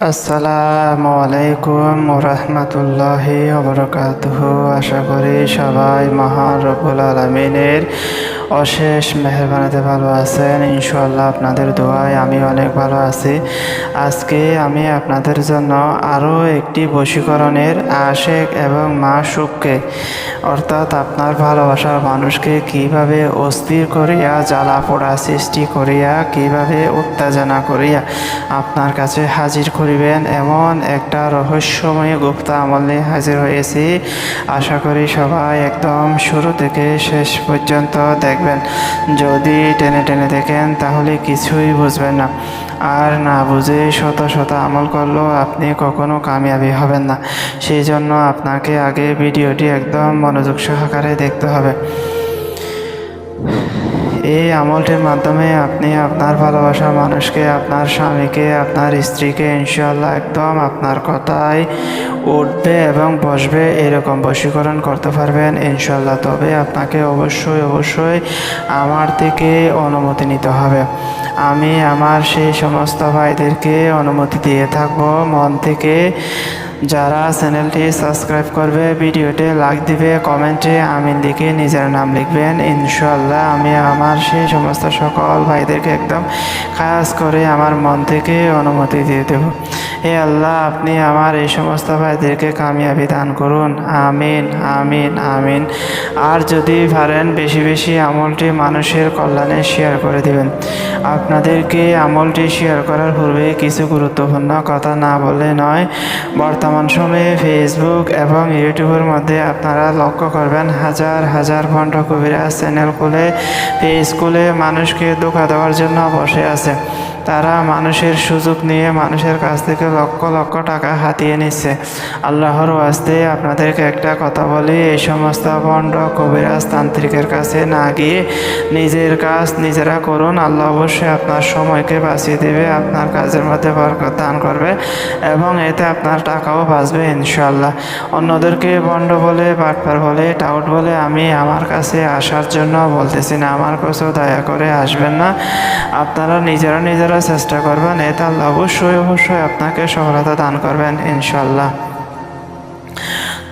আসসালামু আলাইকুম ওরহমতুল্লাহি ওবরাকাতুহু। আশা করি সবাই মহান রব্বুল আলামিনের অশেষ মেহেরবানিতে ভালো আছেন। ইনশাআল্লাহ আপনাদের দোয়ায় আমি অনেক ভালো আছি। আজকে আমি আপনাদের জন্য আরও একটি বশীকরণের আশেক এবং মাশূককে অর্থাৎ আপনার ভালোবাসার মানুষকে কিভাবে অস্থির করিয়া জ্বালা পোড়া সৃষ্টি করিয়া কিভাবে উত্তেজনা করিয়া আপনার কাছে হাজির করিবেন এমন একটা রহস্যময় গুপ্ত আমল নিয়ে হাজির হয়েছি। আশা করি সবাই একদম শুরু থেকে শেষ পর্যন্ত দেখবেন। যদি টেনে টেনে দেখেন তাহলে কিছুই বুঝবেন না, আর না বুঝে শত শত আমল করলেও আপনি কখনো কামিয়াবি হবেন না। সেই জন্য আপনাকে আগে ভিডিওটি একদম মনোযোগ সহকারে দেখতে হবে। এই আমলটির মাধ্যমে আপনি আপনার ভালোবাসার মানুষকে, আপনার স্বামীকে, আপনার স্ত্রীকে ইনশাআল্লাহ একদম আপনার কথায় উঠবে এবং বসবে এরকম বশীকরণ করতে পারবেন ইনশাআল্লাহ। তবে আপনাকে অবশ্যই আমার থেকে অনুমতি নিতে হবে। আমি আমার সেই সমস্ত ভাইদেরকে অনুমতি দিয়ে থাকবো মন থেকে। যারা চ্যানেলটি সাবস্ক্রাইব করবে, ভিডিওতে লাইক দিবে, কমেন্টে আমিন লিখে নিজের নাম লিখবেন, ইনশাআল্লাহ আমি আমার সেই সমস্ত সকল ভাইদেরকে একদম খাস করে আমার মন থেকে অনুমতি দিয়ে দেব। হে আল্লাহ, আপনি আমার এই সমস্ত ভাইদেরকে কামিয়াবি দান করুন, আমিন আমিন আমিন। আর যদি পারেন বেশি বেশি আমলটি মানুষের কল্যাণে শেয়ার করে দিবেন। আপনাদেরকে আমলটি শেয়ার করার পূর্বে কিছু গুরুত্বপূর্ণ কথা না বললে নয়। বর্তমান সময়ে ফেসবুক এবং ইউটিউবের মধ্যে আপনারা লক্ষ্য করবেন হাজার হাজার ভণ্ড কবিরাজ চ্যানেল খুলে, পেজ খুলে মানুষকে ধোঁকা দেওয়ার জন্য বসে আছে। তারা মানুষের সুযোগ নিয়ে মানুষের কাছ থেকে লক্ষ লক্ষ টাকা হাতিয়ে নিচ্ছে। আল্লাহর ওয়াস্তে আপনাদেরকে একটা কথা বলি, এই সমস্ত ভণ্ড কবিরাজ তান্ত্রিকের কাছে না গিয়ে নিজের কাজ নিজেরা করুন। আল্লাহ অবশ্যই আপনার সময়কে বাঁচিয়ে দেবে, আপনার কাজের মধ্যে বরকত দান করবে এবং এতে আপনার টাকাও বাঁচবে ইনশাআল্লাহ। অন্যদেরকে ভণ্ড বলে, বাটপার বলে, টাউট বলে আমি আমার কাছে আসার জন্য বলতেছি না, আমার কাছেও দয়া করে আসবেন না। আপনারা নিজেরা চেষ্টা করবেন, এতে আল্লাহ অবশ্যই আপনাকে সফলতা দান করবেন ইনশাআল্লাহ।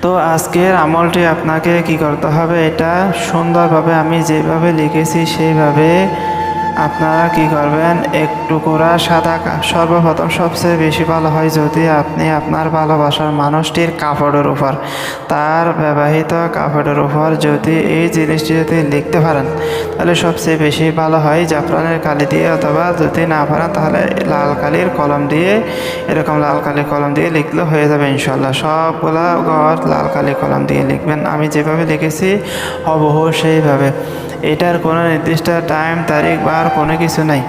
তো আজকের আমলটি আপনাকে কি করতে হবে, এটা সুন্দরভাবে আমি যেভাবে লিখেছি সেইভাবে আপনারা কি করবেন, এক টুকরা সাদা সর্বপ্রথম সবচেয়ে বেশি ভালো হয় যদি আপনি আপনার ভালোবাসার মানুষটির কাপড়ের উপর, তার ব্যবহৃত কাপড়ের উপর যদি এই জিনিসটি যদি লিখতে পারেন তাহলে সবচেয়ে বেশি ভালো হয়। জাফরানের কালি দিয়ে, অথবা যদি না পারেন তাহলে লাল কালির কলম দিয়ে, এরকম লাল কালির কলম দিয়ে লিখলে হয়ে যাবে ইনশাআল্লাহ। সবগুলা ঘর লাল কালির কলম দিয়ে লিখবেন, আমি যেভাবে লিখেছি হুবহু সেইভাবে। এটার কোনো নির্দিষ্ট টাইম তারিখ বার কোনো কিছু নাই,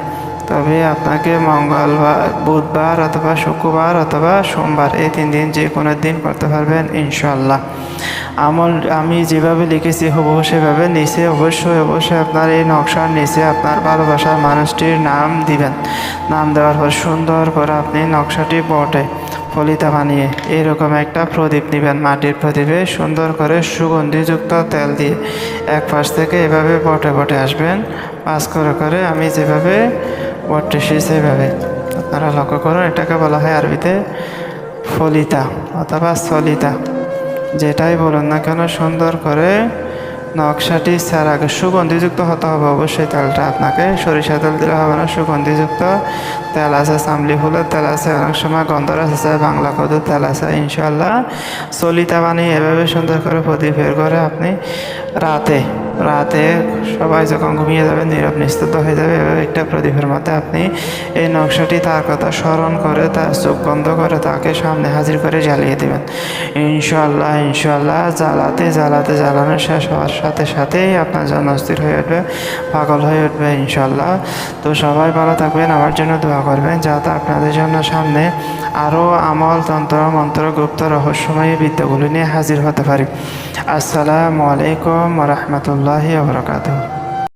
তবে আপনাকে মঙ্গলবার, বুধবার অথবা শুক্রবার অথবা সোমবার এই 3 দিন যে কোনো দিন করতে পারবেন ইনশাআল্লাহ। আমল আমি যেভাবে লিখেছি হুবহু সেভাবে নিচে অবশ্যই আপনার এই নকশার নিচে আপনার ভালোবাসার মানুষটির নাম দিবেন। নাম দেওয়ার পর সুন্দর করে আপনি নকশাটি বটে ফলিতা বানিয়ে এরকম একটা প্রদীপ নেবেন, মাটির প্রদীপে সুন্দর করে সুগন্ধিযুক্ত তেল দিয়ে এক পাশ থেকে এভাবে বটে আসবেন, পাস করে আমি যেভাবে বটতেছি সেভাবে আপনারা লক্ষ্য করুন। এটাকে বলা হয় আরবিতে ফলিতা অথবা সলিতা, যেটাই বলুন না কেন সুন্দর করে নকশাটি ছাড়া আগে সুগন্ধিযুক্ত হতে হবে অবশ্যই। তেলটা আপনাকে সরিষা তেল দিলে হবে না, সুগন্ধিযুক্ত তেল আছে, চামলি ফুলের তেল আছে, অনেক সময় গন্ধরাজ আছে, বাংলা কদুর তেল আছে ইনশাআল্লাহ। সলিতা বানিয়ে এভাবে সুন্দর করে প্রদীপ বের করে আপনি রাতে সবাই যখন ঘুমিয়ে যাবে, নীরব নিস্তব্ধ হয়ে যাবে, এভাবে একটা প্রদীপের মধ্যে আপনি এই নকশাটি তার কথা স্মরণ করে তার চোখ বন্ধ করে তাকে সামনে হাজির করে জ্বালিয়ে দেবেন ইনশাআল্লাহ। জ্বালানো শেষ হওয়ার সাথে সাথেই আপনার জন্য অস্থির হয়ে উঠবে, পাগল হয়ে উঠবে ইনশাআল্লাহ। তো সবাই ভালো থাকবেন, আমার জন্য দোয়া করবেন যাতে আপনাদের জন্য সামনে আরও আমল, তন্ত্র, মন্ত্র, গুপ্ত, রহস্যময়ী বিদ্যাগুলি নিয়ে হাজির হতে পারি। আসসালামু আলাইকুম ওয়া রাহমাতুল্লাহি ওয়া বারাকাতুহু।